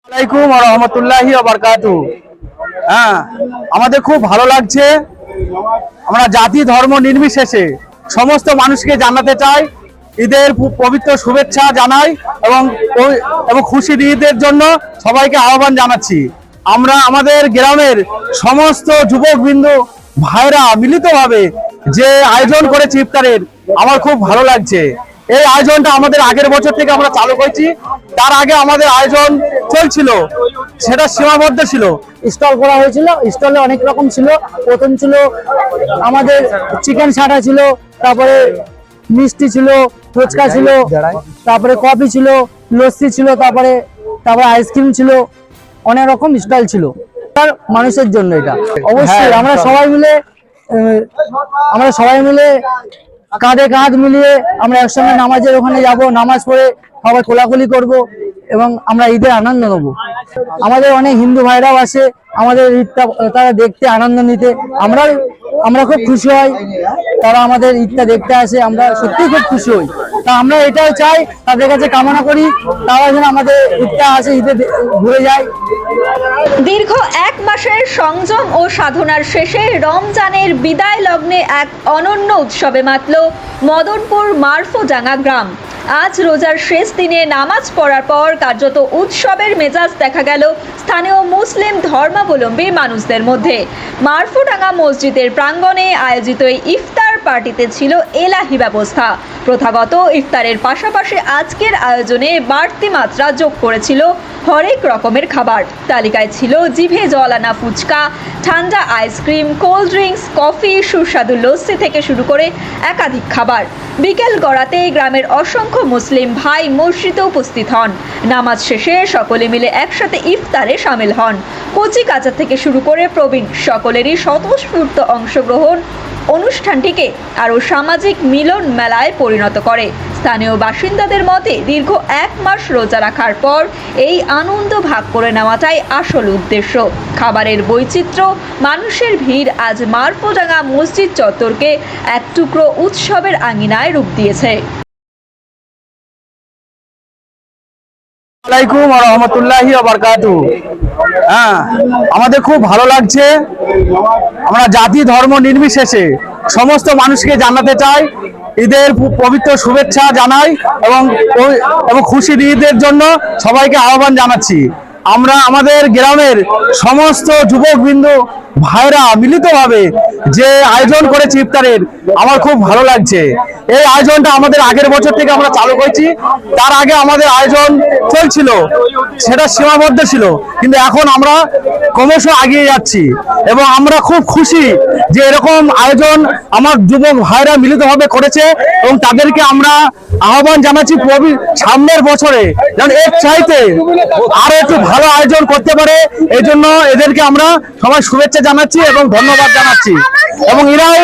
আলাইকুম ওয়া রাহমাতুল্লাহি ওয়া বারাকাতুহু। আমাদের খুব ভালো লাগছে। আমরা জাতি ধর্ম নির্বিশেষে সমস্ত মানুষকে জানাতে চাই ঈদের পবিত্র শুভেচ্ছা জানাই এবং খুশির ঈদের জন্য সবাইকে আহ্বান জানাচ্ছি। আমরা আমাদের গ্রামের সমস্ত যুবকবৃন্দ ভাইরা মিলিতভাবে যে আয়োজন করেছি ইফতারের, আমার খুব ভালো লাগছে। এই আয়োজনটা আমাদের আগের বছর থেকে আমরা চালু করেছি। তার আগে আমাদের আয়োজন চলছিল, সেটা সীমাবদ্ধ ছিল। স্টল করা হয়েছিল, স্টলে অনেক রকম ছিল। প্রথম ছিল আমাদের চিকেন ছাড়া ছিল, তারপরে মিষ্টি ছিল, ফুচকা ছিল, তারপরে কফি ছিল, লস্যি ছিল, তারপরে আইসক্রিম ছিল, অনেক রকম স্টল ছিল মানুষের জন্য। এটা অবশ্যই আমরা সবাই মিলে কাঁধে কাঁধ মিলিয়ে আমরা একসঙ্গে নামাজের ওখানে যাব, নামাজ পড়ে সবাই কোলাকুলি করব এবং আমরা ঈদের আনন্দ নেব। আমাদের অনেক হিন্দু ভাইরাও আসে আমাদের ঈদটা তারা দেখতে, আনন্দ নিতে। আমরা খুব খুশি হই, তারা আমাদের ঈদটা দেখতে আসে, আমরা সত্যি খুব খুশি হই। তা আমরা এটাও চাই, তাদের কাছে কামনা করি তারা যেন আমাদের ঈদটা আসে, ঈদে ঘুরে যায়। দীর্ঘ এক মাসের সংযম ও সাধনার শেষে রমজানের বিদায় লগ্নে এক অনন্য উৎসবে মাতল মদনপুর মারফোডাঙ্গা গ্রাম। আজ রোজার শেষ দিনে নামাজ পড়ার পর কার্যত উৎসবের মেজাজ দেখা গেল স্থানীয় মুসলিম ধর্মাবলম্বী মানুষদের মধ্যে। মারফোডাঙ্গা মসজিদের প্রাঙ্গণে আয়োজিত এই ইফতার পার্টিতে ছিল এলাহি ব্যবস্থা। প্রথাগত ইফতারের পাশাপাশি আজকের আয়োজনে বাড়তি মাত্রা যোগ করেছিল হরেক রকমের খাবার। তালিকায় ছিল জিভে জল আনা ফুচকা, ঠান্ডা আইসক্রিম, কোল্ড ড্রিঙ্কস, কফি, সুস্বাদু লস্যি থেকে শুরু করে একাধিক খাবার। বিকেল গড়াতে গ্রামের অসংখ্য মুসলিম ভাই মসজিদে উপস্থিত হন। নামাজ শেষে সকলে মিলে একসাথে ইফতারে সামিল হন। কচি কাঁচা থেকে শুরু করে প্রবীণ সকলেরই স্বতঃস্ফূর্ত অংশগ্রহণ অনুষ্ঠানটিকে আরও সামাজিক মিলন মেলায় পরিণত করে। স্থানীয় বাসিন্দাদের মতে দীর্ঘ এক মাস রোজা রাখার পর এই আনন্দ ভাগ করে নেওয়াটাই আসল উদ্দেশ্য। খাবারের বৈচিত্র্য, মানুষের ভিড় আজ মারফোডাঙ্গা মসজিদ চত্বরকে এক টুকরো উৎসবের আঙিনায় রূপ দিয়েছে। আলাইকুম ওয়া রাহমাতুল্লাহি ওয়া বারাকাতুহু। আমাদের খুব ভালো লাগছে। আমরা জাতি ধর্ম নির্বিশেষে সমস্ত মানুষকে জানাতে চাই ঈদের পবিত্র শুভেচ্ছা জানাই এবং খুশির ঈদের জন্য সবাইকে আহ্বান জানাচ্ছি। আমরা আমাদের গ্রামের সমস্ত যুবকবৃন্দ ভাইরা মিলিতভাবে যে আয়োজন করেছি ইফতারের, আমার খুব ভালো লাগছে। এই আয়োজনটা আমাদের আগের বছর থেকে আমরা চালু করেছি। তার আগে আমাদের আয়োজন চলছিল, সেটা সীমাবদ্ধ ছিল, কিন্তু এখন আমরা ক্রমশ এগিয়ে যাচ্ছি এবং আমরা খুব খুশি যে এরকম আয়োজন আমার যুবক ভাইরা মিলিতভাবে করেছে এবং তাদেরকে আমরা আহ্বান জানাচ্ছি সামনের বছরে যেন এর চাইতে আরো একটু ভালো আয়োজন করতে পারে। এই জন্য এদেরকে আমরা সবাই শুভেচ্ছা জানাচ্ছি এবং ধন্যবাদ জানাচ্ছি। এবং এরাও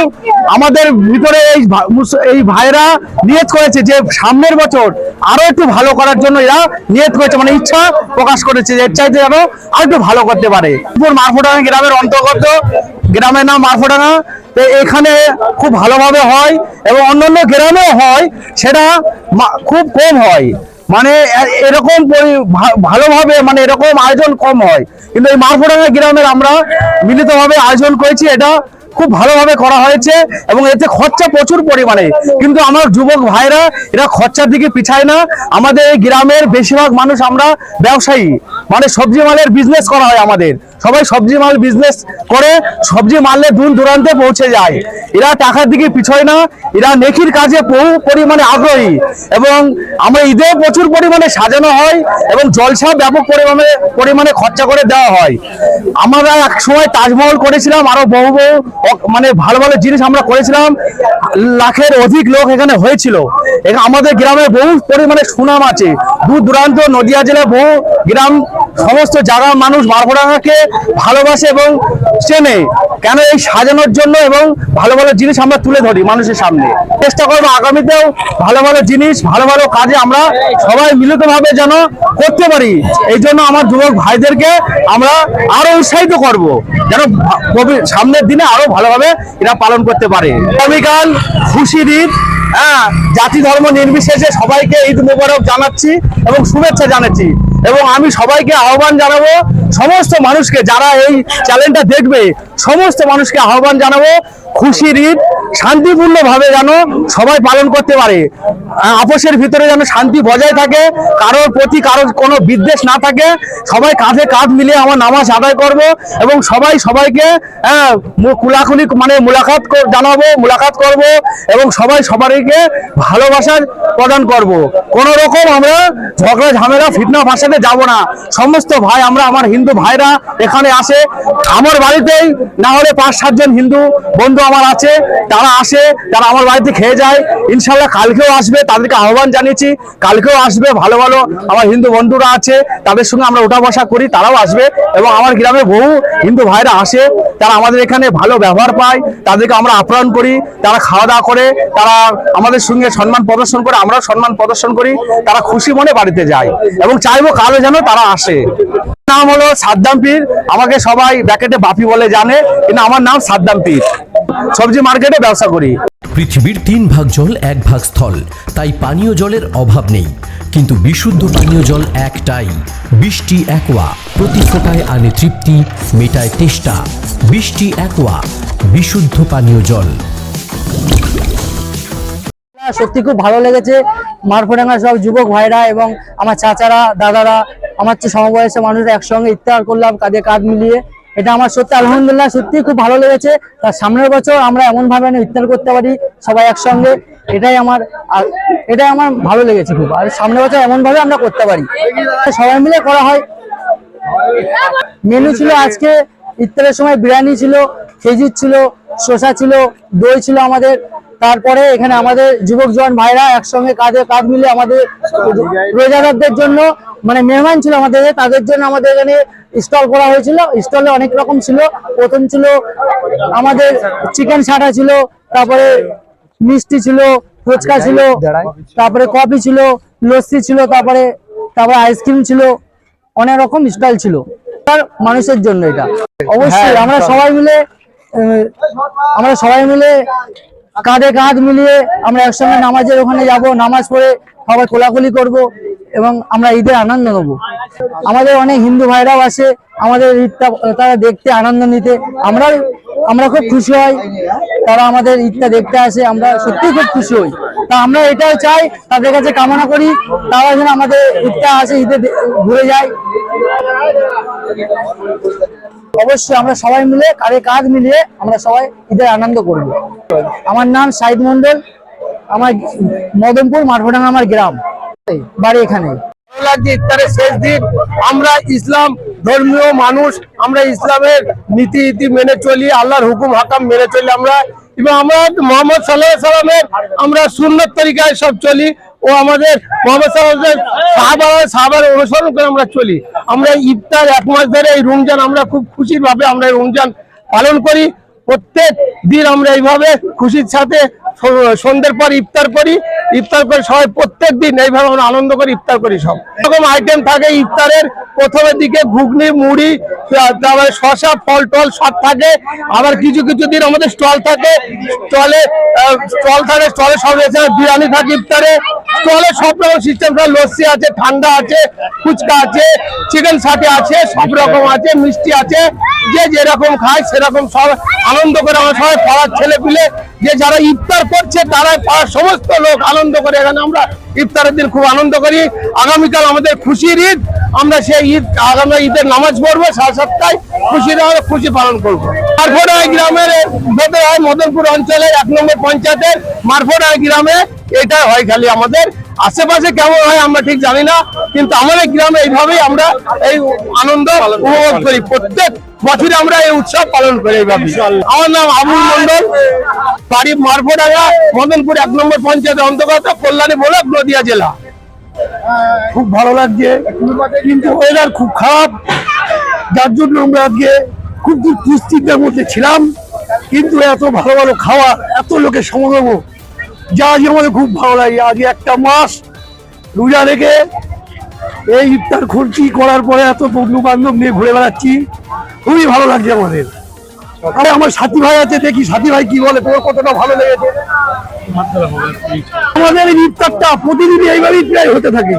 আমাদের ভিতরে এই ভাইরা নিয়ত করেছে যে সামনের বছর আরো একটু ভালো করার জন্য এরা নিয়ত করেছে, মানে ইচ্ছা প্রকাশ করেছে যে এর চাইতে যেন আর একটু ভালো করতে পারে। মারফোডাঙ্গা গ্রামের অন্তর্গত, গ্রামের নাম মারফোডাঙ্গা। তো এখানে খুব ভালোভাবে হয় এবং অন্যান্য গ্রামেও হয়, সেটা খুব কম হয়। মানে এরকম ভালোভাবে মানে এরকম আয়োজন কম হয়, কিন্তু এই মারফোডাঙ্গা গ্রামের আমরা মিলিতভাবে আয়োজন করেছি। এটা খুব ভালোভাবে করা হয়েছে এবং এতে খরচা প্রচুর পরিমাণে, কিন্তু আমার যুবক ভাইরা এরা খরচার দিকে পিছায় না। আমাদের এই গ্রামের বেশিরভাগ মানুষ আমরা ব্যবসায়ী, মানে সবজি মালের বিজনেস করা হয়। আমাদের সবাই সবজি মাল বিজনেস করে, সবজি মালে দূর দূরান্তে পৌঁছে যায়। এরা টাকার দিকে পিছয় না, এরা নেকির কাজে বহু পরিমাণে আগ্রহী। এবং আমরা ঈদে প্রচুর পরিমাণে সাজানো হয় এবং জলসা ব্যাপক পরিমাণে খরচা করে দেওয়া হয়। আমরা এক সময় তাজমহল করেছিলাম, আরো বহু মানে ভালো ভালো জিনিস আমরা করেছিলাম। লাখের অধিক লোক এখানে হয়েছিল। আমাদের গ্রামে বহু পরিমাণে সুনাম আছে, দূর দূরান্ত নদিয়া জেলায় বহু গ্রাম সমস্ত জায়গার মানুষ মারফোডাঙ্গাকে ভালোবাসে এবং চেনে। কেন এই সাজানোর জন্য এবং ভালো ভালো জিনিস আমরা তুলে ধরি মানুষের সামনে। চেষ্টা করবো আগামীতেও ভালো ভালো জিনিস, ভালো ভালো কাজে আমরা সবাই মিলিতভাবে যেন করতে পারি। এই জন্য আমার যুবক ভাইদেরকে আমরা আরো উৎসাহিত করব যেন সামনের দিনে আরো ভালোভাবে এরা পালন করতে পারে। আগামীকাল খুশির ঈদ। জাতি ধর্ম নির্বিশেষে সবাইকে ঈদ মোবারক জানাচ্ছি এবং শুভেচ্ছা জানাচ্ছি। এবং আমি সবাইকে আহ্বান জানাবো, সমস্ত মানুষকে যারা এই চ্যানেলটা দেখবে সমস্ত মানুষকে আহ্বান জানাবো, খুশির ঈদ শান্তিপূর্ণভাবে যেন সবাই পালন করতে পারে, আপোষের ভিতরে যেন শান্তি বজায় থাকে, কারোর প্রতি কারোর কোনো বিদ্বেষ না থাকে, সবাই কাঁধে কাঁধ মিলিয়ে আমার নামাজ আদায় করব এবং সবাই সবাইকে কুলাকুলি মানে মুলাকাত করব এবং সবাই সবাইকে ভালোবাসা প্রদান করব। কোন রকম আমরা ঝগড়া ঝামেলা ফিতনা ফাসাদে যাব না। সমস্ত ভাই আমরা আমার হিন্দু ভাইরা এখানে আসে, আমার বাড়িতেই না হলে 5-7 জন হিন্দু বন্ধু আমার আছে, তারা আসে, তারা আমার বাড়িতে খেয়ে যায়। ইনশাল্লাহ কালকেও আসবে, তাদেরকে আহ্বান জানিয়েছি, কালকেও আসবে। ভালো ভালো আমার হিন্দু বন্ধুরা আছে, তাদের সঙ্গে আমরা ওঠা বসা করি, তারাও আসবে। এবং আমার গ্রামে বহু হিন্দু ভাইরা আসে, তারা আমাদের এখানে ভালো ব্যবহার পায়, তাদেরকে আমরা আপ্যায়ন করি, তারা খাওয়া দাওয়া করে, তারা আমাদের সঙ্গে সম্মান প্রদর্শন করে, আমরাও সম্মান প্রদর্শন করি, তারা খুশি মনে বাড়িতে যায় এবং চাইবো কালও যেন তারা আসে। নাম হলো সাদ্দাম পীর, আমাকে সবাই ব্র্যাকেটে বাপি বলে জানে, কিন্তু আমার নাম সাদ্দাম পীর। সবজি মার্কেটে ব্যবসা করি। পৃথিবীর 3 ভাগ জল 1 ভাগ স্থল, তাই পানীয় জলের অভাব নেই, কিন্তু বিশুদ্ধ পানীয় জল একটাই, বৃষ্টি অ্যাকোয়া। প্রতি ফোঁটায় আনে তৃপ্তি, মেটায় তেষ্টা। বৃষ্টি অ্যাকোয়া, বিশুদ্ধ পানীয় জল। সত্যি খুব ভালো লেগেছে। মারফোডাঙ্গার সব যুবক ভাইরা এবং আমার চাচারা, দাদারা, আমার চেয়ে সমবয়সী মানুষরা একসঙ্গে ইফতার করলাম কাঁধে কাঁধ মিলিয়ে। এটা আমার সত্যি আলহামদুলিল্লাহ সত্যি খুব ভালো লেগেছে। তার সামনের বছর আমরা এমন ভাবে ইফতার করতে পারি সবাই একসঙ্গে, এটাই আমার ভালো লেগেছে খুব। আর সামনের বছর এমন ভাবে আমরা করতে পারি, সবাই মিলে করা হয়। মেনু ছিল আজকে ইফতারের সময় বিরিয়ানি ছিল, খেজুর ছিল, শসা ছিল, দই ছিল আমাদের। তারপরে এখানে আমাদের যুবক জওয়ান ভাইরা একসঙ্গে কাঁধে কাঁধ মিলে আমাদের রোজাদারদের জন্য মানে মেহমান ছিল আমাদের, তাদের জন্য আমাদের এখানে স্টল করা হয়েছিল। স্টলে অনেক রকম ছিল। প্রথম ছিল আমাদের চিকেন সাটা ছিল, তারপরে মিষ্টি ছিল, ফুচকা ছিল, তারপরে কফি ছিল, লস্যি ছিল, তারপরে আইসক্রিম ছিল, অনেক রকম স্টল ছিল মানুষের জন্য। এটা অবশ্যই আমরা সবাই মিলে কাঁধে কাঁধ মিলিয়ে আমরা একসঙ্গে নামাজের ওখানে যাব, নামাজ পড়ে সবাই কোলাকুলি করব এবং আমরা ঈদের আনন্দ নেব। আমাদের অনেক হিন্দু ভাইরাও আসে আমাদের ঈদটা তারা দেখতে, আনন্দ নিতে। আমরা খুব খুশি হই, তারা আমাদের ঈদটা দেখতে আসে, আমরা সত্যি খুব খুশি হই। তা আমরা এটাও চাই, তাদের কাছে কামনা করি তারা যেন আমাদের ঈদটা আসে, ঈদে ঘুরে যায়। অবশ্যই আমরা সবাই মিলে কাঁধে কাঁধ মিলিয়ে আমরা সবাই ঈদের আনন্দ করব। আমার নাম সাইদ মন্ডল, আমার মদনপুর মারফোডাঙ্গা আমার গ্রাম, বাড়ি এখানে। ভালো লাগছে ইফতারের শেষ দিন। আমরা ইসলাম ধর্মীয় মানুষ, আমরা ইসলামের নীতি ইতি মেনে চলি, আল্লাহর হুকুম হাকাম মেনে চলি আমরা, এবং আমরা মোহাম্মদ সাল্লাল্লাহু আলাইহি সাল্লামের আমরা সুন্নত তরিকায় সব চলি। ও আমাদের মোহাম্মদ সাল্লাল্লাহু আলাইহি সাহাবার অনুসরণ করে আমরা চলি। আমরা ইফতার 1 মাস ধরে এই রমজান আমরা খুব খুশির ভাবে আমরা রমজান পালন করি। প্রত্যেক দিন আমরা এইভাবে খুশির সাথে সন্ধ্যের পর ইফতার করি, ইফতার করে সবাই প্রত্যেক দিন এইভাবে আমরা আনন্দ করে ইফতার করি। সব রকম আইটেম থাকে ইফতারের। প্রথমের দিকে ঘুগনি, মুড়ি, তারপরে শসা, ফল টল সব থাকে। আবার কিছু কিছু দিন আমাদের স্টল থাকে, স্টলে সব বিরিয়ানি থাকে ইফতারে। স্টলে সব রকম সিস্টেম থাকে, লস্যি আছে, ঠান্ডা আছে, ফুচকা আছে, চিকেন সাথে আছে, সব রকম আছে, মিষ্টি আছে। যে যেরকম খায় সেরকম সব আনন্দ করে আমরা সবাই পাড়ার ছেলে পিলে যে যারা ইফতার করছে তারা পাড়ার সমস্ত লোক আনন্দ করে। এখানে আমরা ইফতারের দিন খুব আনন্দ করি। আগামীকাল আমাদের খুশির ঈদ, আমরা সেই আগামী ঈদের নামাজ পড়বো 7:30টায়, খুশি পালন করবো। মারফোডাঙ্গা গ্রামের মদনপুর অঞ্চলে 1 নম্বর পঞ্চায়েতের মারফোডাঙ্গা গ্রামে এটা হয়। খালি আমাদের আশেপাশে কেমন হয় আমরা ঠিক জানি না, কিন্তু আমাদের গ্রামে এইভাবেই আমরা এই আনন্দ উপভোগ করি। প্রত্যেক বছরে আমরা এই উৎসব পালন করি এইভাবে। আমার নাম আবুল মন্ডল, বাড়ি মারফোডাঙ্গা, মদনপুর 1 নম্বর পঞ্চায়েতের অন্তর্গত, কল্যাণী ব্লক, নদিয়া জেলা। খুব ভালো লাগছে, কিন্তু ওয়েদার খুব খারাপ, যার জন্য আমরা আজকে খুব দুশ্চিন্তার মধ্যে ছিলাম। কিন্তু এত ভালো ভালো খাওয়া, এত লোকের সমাগম, যা আজ আমাদের খুব ভালো লাগে। আজকে 1 মাস রোজা রেখে এই ইফতার খুঁড়ছি করার পরে এত বন্ধু বান্ধব নিয়ে ঘুরে বেড়াচ্ছি, খুবই ভালো লাগছে আমাদের। আরে আমার সাথী ভাই আছে, দেখি সাথী ভাই কি বলে, তোর কতটা ভালো লেগেছে। আমাদের এই ইফতারটা প্রতিদিনই এইভাবেই প্রায় হতে থাকে।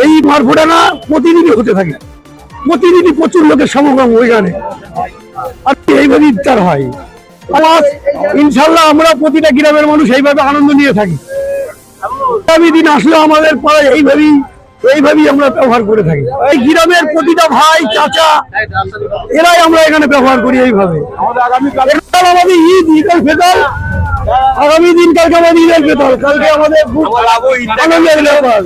এই মারফোড়ানা প্রতিদিনই হতে থাকে, প্রতিদিনই প্রচুর লোকের সমাগম ওইখানে, আর এইভাবে ইফতার হয়। আর ইনশাল্লাহ আমরা প্রতিটা গ্রামের মানুষ এইভাবে আনন্দ নিয়ে থাকি। আগামী দিন আসলে আমাদের পাড়ায় এইভাবেই আমরা ব্যবহার করে থাকি। এই গ্রামের প্রতিটা ভাই চাচা এরাই আমরা এখানে ব্যবহার করি এইভাবে। এরপর আমাদের ঈদ উল ফিতর, আগামী দিন কালকে আমাদের ঈদ উল ফিতর, কালকে আমাদের খুব আনন্দের ব্যাপার।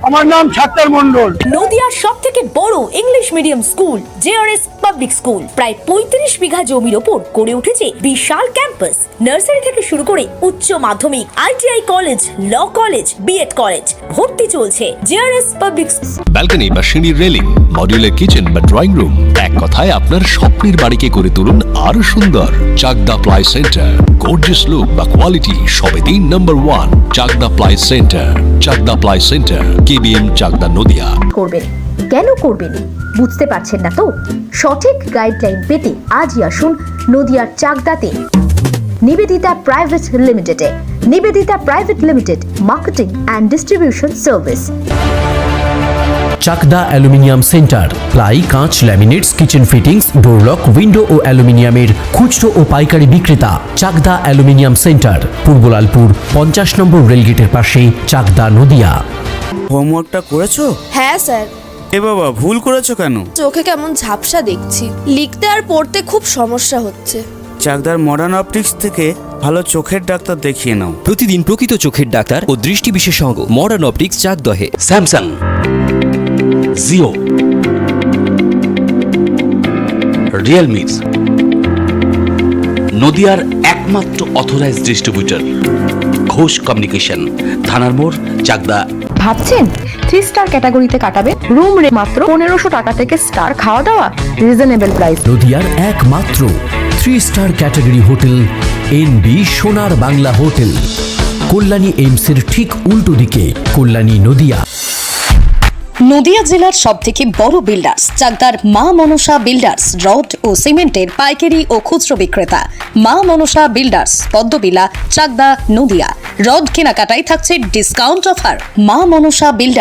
আমার নাম ছাত্র মন্ডল। নদিয়ার সব থেকে বড় English medium school JRS public school প্রায় 35 বিঘা জমির ওপর গড়ে উঠেছে বিশাল ক্যাম্পাস। নার্সারি থেকে শুরু করে উচ্চ মাধ্যমিক, ITI college, law college, BEd college, ভর্তি চলছে জেআরএস পাবলিক। ব্যালকনি বা সিঁড়ির রেলিং, মডিউলার কিচেন বা ড্রয়িং রুম, এক কথায় আপনার স্বপ্নের বাড়িকে করে তুলুন আরো সুন্দর। Chakdah ply centre, gorgeous look বা কোয়ালিটি সবে দিন number 1 Chakdah ply centre. Chakdah ply centre, KBM, Chakdah, Nadia. করবেন কেন করবেন বুঝতে পারছেন না তো? সঠিক গাইডলাইন পেতে আজই আসুন নদিয়ার চাকদাতে নিবেদিতা প্রাইভেট লিমিটেডে। Nivedita private limited, marketing and distribution service. Chakdah aluminium centre, ply, কাঁচ, laminates, kitchen fittings, door lock, window ও অ্যালুমিনিয়ামের খুচরো ও পাইকারি বিক্রেতা। চাকদা অ্যালুমিনিয়াম সেন্টার, পূর্বলালপুর 50 নম্বর রেলগেটের পাশে, চাকদা, নদিয়া। হোমওয়ার্কটা করেছো? হ্যাঁ স্যার। এ বাবা, ভুল করেছো কেন? চোখে কেমন ঝাপসা দেখছি, লিখতে আর পড়তে খুব সমস্যা হচ্ছে। চাকদার মডার্ন অপটিক্স থেকে ভালো চোখের ডাক্তার দেখিয়ে নাও। প্রতিদিন প্রকৃত চোখের ডাক্তার ও দৃষ্টি বিশেষজ্ঞ মডার্ন অপটিক্স, চাকদহে। স্যামসাং, জিও, রিয়েলমি, নদিয়ার একমাত্র অথরাইজড ডিস্ট্রিবিউটর ঘোষ কমিউনিকেশন, থানার মোড়, চাকদা। ভাবছেন 3 স্টার ক্যাটাগরিতে কাটাবেন? রুম রে মাত্র 1500 টাকা থেকে স্টার, খাওয়া দাওয়া রিজনেবল প্রাইস। নদিয়ার একমাত্র 3 স্টার ক্যাটাগরি হোটেল এনবি সোনার বাংলা হোটেল, কল্যাণী এইমসের ঠিক উল্টো দিকে, কল্যাণী, নদিয়া। নদিয়া জেলার সব থেকে বড় বিল্ডার্স চাকদার মা মনসা বিল্ডার্স, রড ও সিমেন্টের পাইকারি ও খুচরো বিক্রেতা। মা মনসা বিল্ডার্স, পদ্মবিলা, চাকদা, নদিয়া। রড কেনাকাটায় থাকছে ডিসকাউন্ট অফার। মা মনসা বিল্ডার্স।